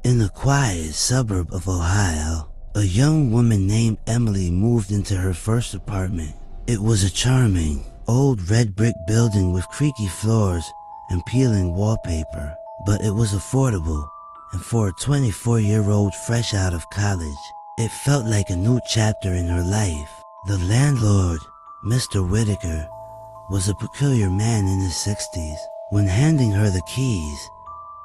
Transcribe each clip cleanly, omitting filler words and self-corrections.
In a quiet suburb of Ohio, a young woman named Emily moved into her first apartment. It was a charming, old red brick building with creaky floors and peeling wallpaper, but it was affordable, and for a 24-year-old fresh out of college, it felt like a new chapter in her life. The landlord, Mr. Whitaker, was a peculiar man in his 60s. When handing her the keys,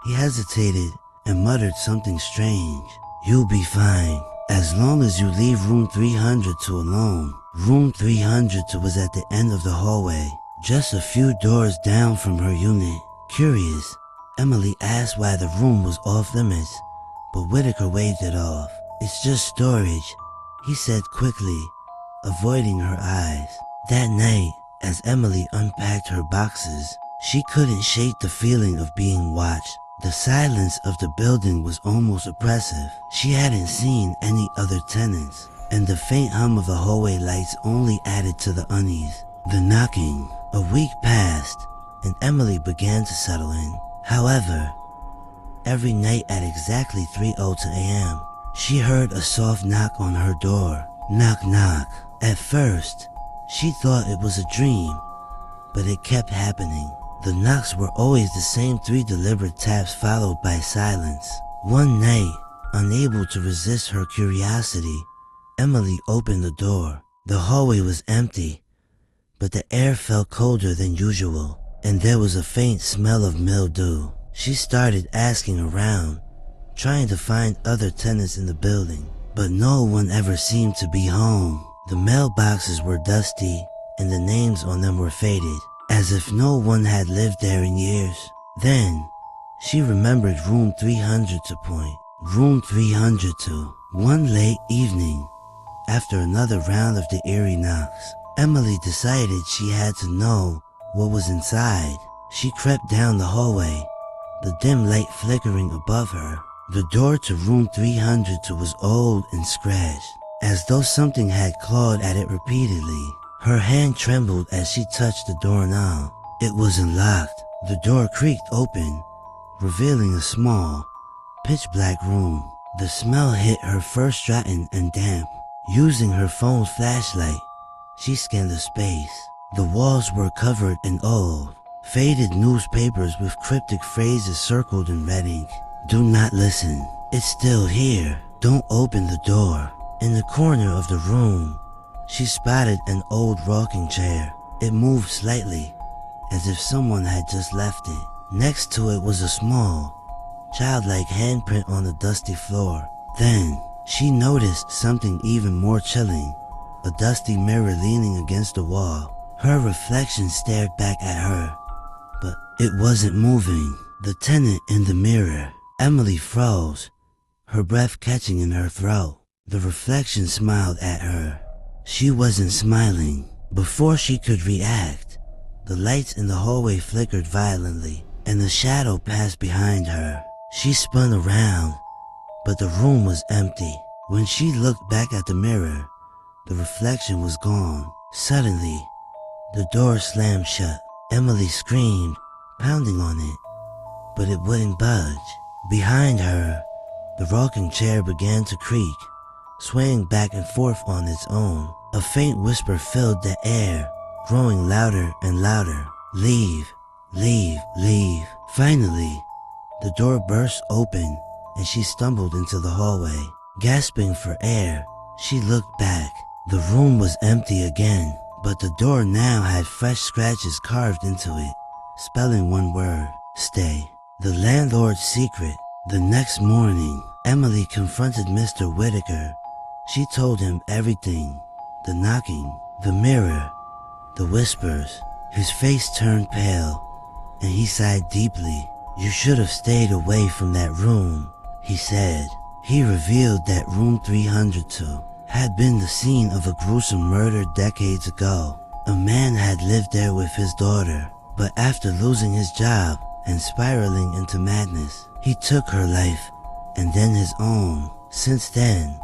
he hesitated and muttered something strange. "You'll be fine, as long as you leave room 302 alone." Room 302 was at the end of the hallway, just a few doors down from her unit. Curious, Emily asked why the room was off limits, but Whitaker waved it off. "It's just storage," he said quickly, avoiding her eyes. That night, as Emily unpacked her boxes, she couldn't shake the feeling of being watched. The silence of the building was almost oppressive. She hadn't seen any other tenants, and the faint hum of the hallway lights only added to the unease. The knocking. A week passed, and Emily began to settle in. However, every night at exactly 3:02 a.m., she heard a soft knock on her door. Knock, knock. At first, she thought it was a dream, but it kept happening. The knocks were always the same 3 deliberate taps followed by silence. One night, unable to resist her curiosity, Emily opened the door. The hallway was empty, but the air felt colder than usual, and there was a faint smell of mildew. She started asking around, trying to find other tenants in the building, but no one ever seemed to be home. The mailboxes were dusty, and the names on them were faded, as if no one had lived there in years. Then, she remembered room 302 point. Room 302. One late evening, after another round of the eerie knocks, Emily decided she had to know what was inside. She crept down the hallway, the dim light flickering above her. The door to room 302 was old and scratched, as though something had clawed at it repeatedly. Her hand trembled as she touched the doorknob. It was unlocked. The door creaked open, revealing a small, pitch-black room. The smell hit her first rotten and damp. Using her phone's flashlight, she scanned the space. The walls were covered in old, faded newspapers with cryptic phrases circled in red ink. "Do not listen. It's still here. Don't open the door." In the corner of the room, she spotted an old rocking chair. It moved slightly, as if someone had just left it. Next to it was a small, childlike handprint on the dusty floor. Then, she noticed something even more chilling, a dusty mirror leaning against the wall. Her reflection stared back at her, but it wasn't moving. The tenant in the mirror. Emily froze, her breath catching in her throat. The reflection smiled at her. She wasn't smiling. Before she could react, the lights in the hallway flickered violently, and a shadow passed behind her. She spun around, but the room was empty. When she looked back at the mirror, the reflection was gone. Suddenly, the door slammed shut. Emily screamed, pounding on it, but it wouldn't budge. Behind her, the rocking chair began to creak, swaying back and forth on its own. A faint whisper filled the air, growing louder and louder. "Leave, leave, leave." Finally, the door burst open and she stumbled into the hallway. Gasping for air, she looked back. The room was empty again, but the door now had fresh scratches carved into it, spelling one word: stay. The landlord's secret. The next morning, Emily confronted Mr. Whitaker. She told him everything. The knocking, the mirror, the whispers. His face turned pale, and he sighed deeply. "You should have stayed away from that room," he said. He revealed that room 302 had been the scene of a gruesome murder decades ago. A man had lived there with his daughter, but after losing his job and spiraling into madness, he took her life and then his own. Since then,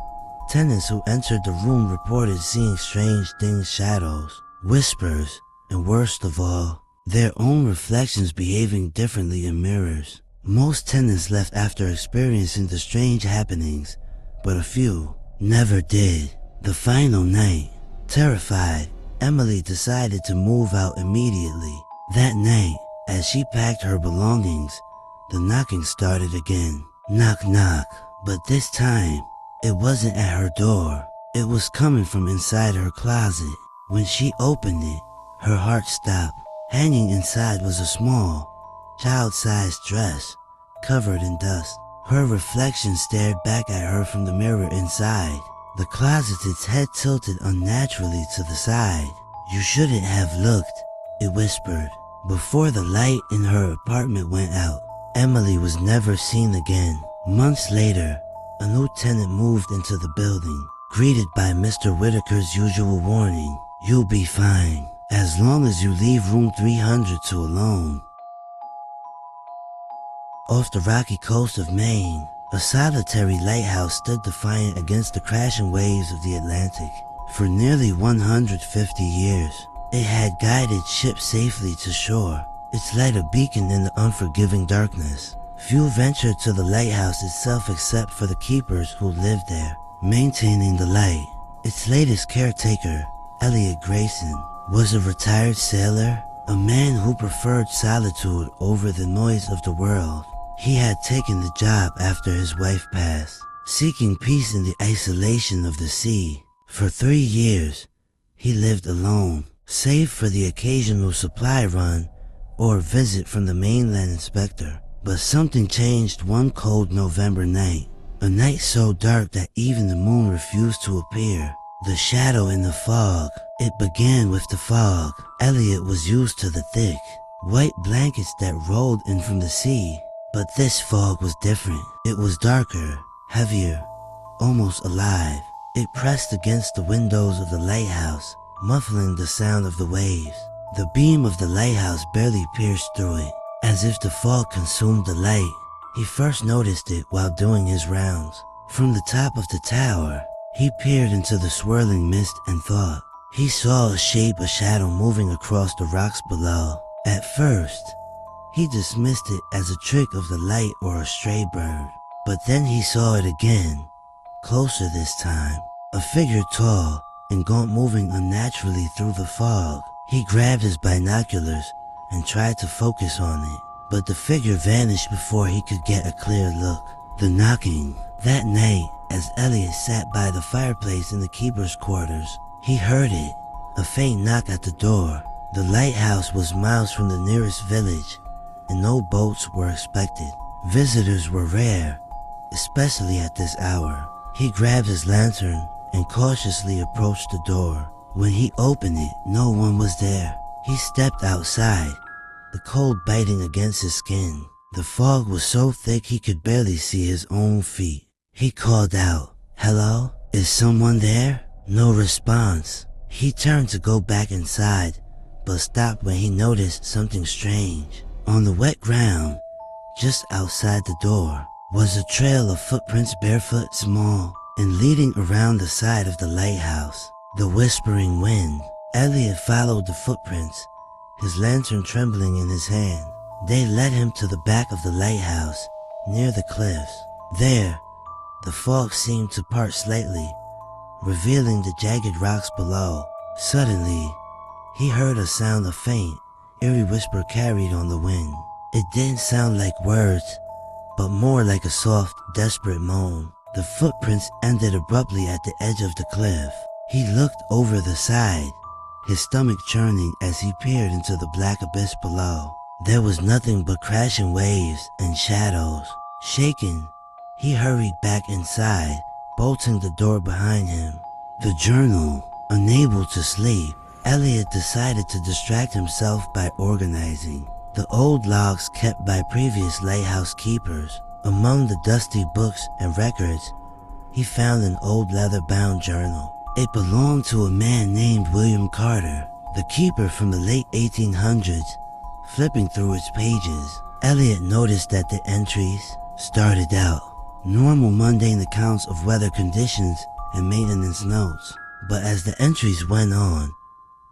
tenants who entered the room reported seeing strange things, shadows, whispers, and worst of all, their own reflections behaving differently in mirrors. Most tenants left after experiencing the strange happenings, but a few never did. The final night, terrified, Emily decided to move out immediately. That night, as she packed her belongings, the knocking started again. Knock, knock. But this time, it wasn't at her door. It was coming from inside her closet. When she opened it, her heart stopped. Hanging inside was a small, child-sized dress, covered in dust. Her reflection stared back at her from the mirror inside. The closet's head tilted unnaturally to the side. "You shouldn't have looked," it whispered. Before the light in her apartment went out, Emily was never seen again. Months later, a new tenant moved into the building, greeted by Mr. Whitaker's usual warning: "You'll be fine, as long as you leave room 302 alone." Off the rocky coast of Maine, a solitary lighthouse stood defiant against the crashing waves of the Atlantic. For nearly 150 years, it had guided ships safely to shore, its light a beacon in the unforgiving darkness. Few ventured to the lighthouse itself except for the keepers who lived there, maintaining the light. Its latest caretaker, Elliot Grayson, was a retired sailor, a man who preferred solitude over the noise of the world. He had taken the job after his wife passed, seeking peace in the isolation of the sea. For 3 years, he lived alone, save for the occasional supply run or visit from the mainland inspector. But something changed one cold November night, a night so dark that even the moon refused to appear. The shadow in the fog. It began with the fog. Elliot was used to the thick, white blankets that rolled in from the sea. But this fog was different. It was darker, heavier, almost alive. It pressed against the windows of the lighthouse, muffling the sound of the waves. The beam of the lighthouse barely pierced through it, as if the fog consumed the light. He first noticed it while doing his rounds. From the top of the tower, he peered into the swirling mist and thought. He saw a shape, a shadow moving across the rocks below. At first, he dismissed it as a trick of the light or a stray bird. But then he saw it again, closer this time. A figure tall and gaunt moving unnaturally through the fog. He grabbed his binoculars and tried to focus on it, but the figure vanished before he could get a clear look. The knocking. That night, as Elliot sat by the fireplace in the keeper's quarters, he heard it, a faint knock at the door. The lighthouse was miles from the nearest village, and no boats were expected. Visitors were rare, especially at this hour. He grabbed his lantern and cautiously approached the door. When he opened it, no one was there. He stepped outside, the cold biting against his skin. The fog was so thick he could barely see his own feet. He called out, "Hello? Is someone there?" No response. He turned to go back inside, but stopped when he noticed something strange. On the wet ground, just outside the door, was a trail of footprints, barefoot, small, and leading around the side of the lighthouse. The whispering wind. Elliot followed the footprints, his lantern trembling in his hand. They led him to the back of the lighthouse, near the cliffs. There, the fog seemed to part slightly, revealing the jagged rocks below. Suddenly, he heard a sound, a faint, eerie whisper carried on the wind. It didn't sound like words, but more like a soft, desperate moan. The footprints ended abruptly at the edge of the cliff. He looked over the side, his stomach churning as he peered into the black abyss below. There was nothing but crashing waves and shadows. Shaken, he hurried back inside, bolting the door behind him. The journal. Unable to sleep, Elliot decided to distract himself by organizing the old logs kept by previous lighthouse keepers. Among the dusty books and records, he found an old leather-bound journal. It belonged to a man named William Carter, the keeper from the late 1800s. Flipping through its pages, Elliot noticed that the entries started out normal, mundane accounts of weather conditions and maintenance notes. But as the entries went on,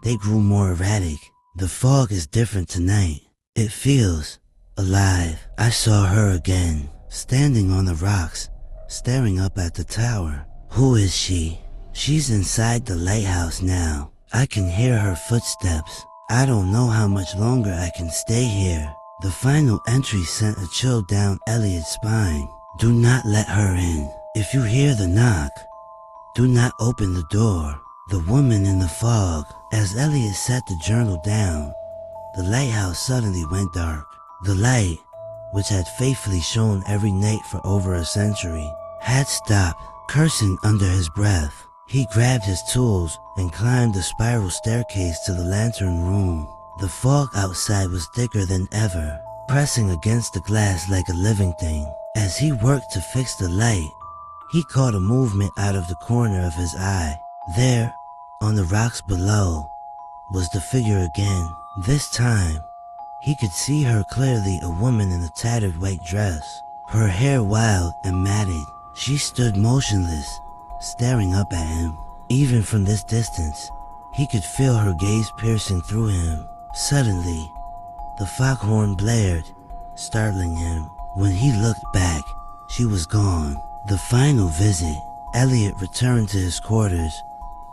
they grew more erratic. The fog is different tonight. It feels alive. I saw her again, standing on the rocks, staring up at the tower. Who is she? She's inside the lighthouse now. I can hear her footsteps. I don't know how much longer I can stay here. The final entry sent a chill down Elliot's spine. Do not let her in. If you hear the knock, do not open the door. The woman in the fog. As Elliot set the journal down, the lighthouse suddenly went dark. The light, which had faithfully shone every night for over a century, had stopped. Cursing under his breath, he grabbed his tools and climbed the spiral staircase to the lantern room. The fog outside was thicker than ever, pressing against the glass like a living thing. As he worked to fix the light, he caught a movement out of the corner of his eye. There, on the rocks below, was the figure again. This time, he could see her clearly, a woman in a tattered white dress, her hair wild and matted. She stood motionless, staring up at him. Even from this distance, he could feel her gaze piercing through him. Suddenly, the foghorn blared, startling him. When he looked back, she was gone. The final visit. Elliot returned to his quarters,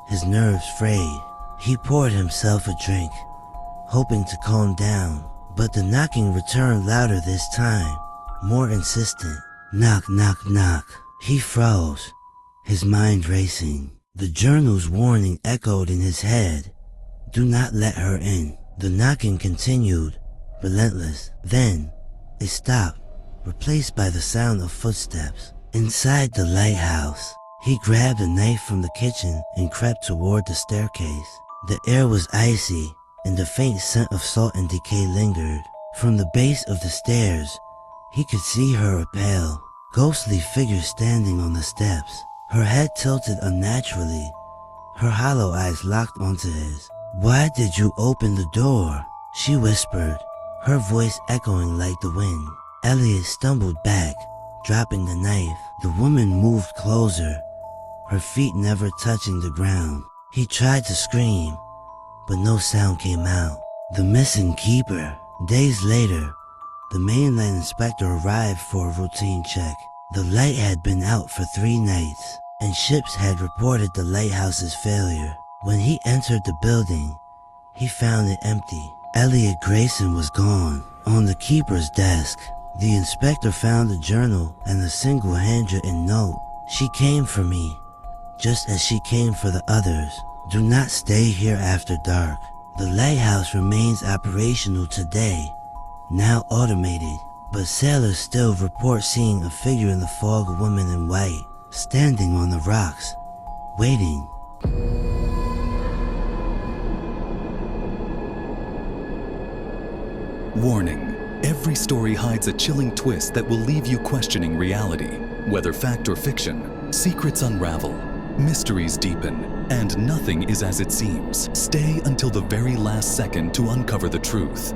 his nerves frayed. He poured himself a drink, hoping to calm down, but the knocking returned louder this time, more insistent. Knock, knock, knock. He froze, his mind racing. The journal's warning echoed in his head. Do not let her in. The knocking continued, relentless. Then, it stopped, replaced by the sound of footsteps. Inside the lighthouse, he grabbed a knife from the kitchen and crept toward the staircase. The air was icy, and the faint scent of salt and decay lingered. From the base of the stairs, he could see her, a pale, ghostly figure standing on the steps, her head tilted unnaturally, her hollow eyes locked onto his. Why did you open the door? She whispered, her voice echoing like the wind. Elliot stumbled back, dropping the knife. The woman moved closer, her feet never touching the ground. He tried to scream, but no sound came out. The missing keeper. Days later, the mainland inspector arrived for a routine check. The light had been out for 3 nights, and ships had reported the lighthouse's failure. When he entered the building, he found it empty. Elliot Grayson was gone. On the keeper's desk, the inspector found a journal and a single handwritten note. She came for me, just as she came for the others. Do not stay here after dark. The lighthouse remains operational today, now automated, but sailors still report seeing a figure in the fog, a woman in white, standing on the rocks, waiting. Warning. Every story hides a chilling twist that will leave you questioning reality. Whether fact or fiction, secrets unravel, mysteries deepen, and nothing is as it seems. Stay until the very last second to uncover the truth.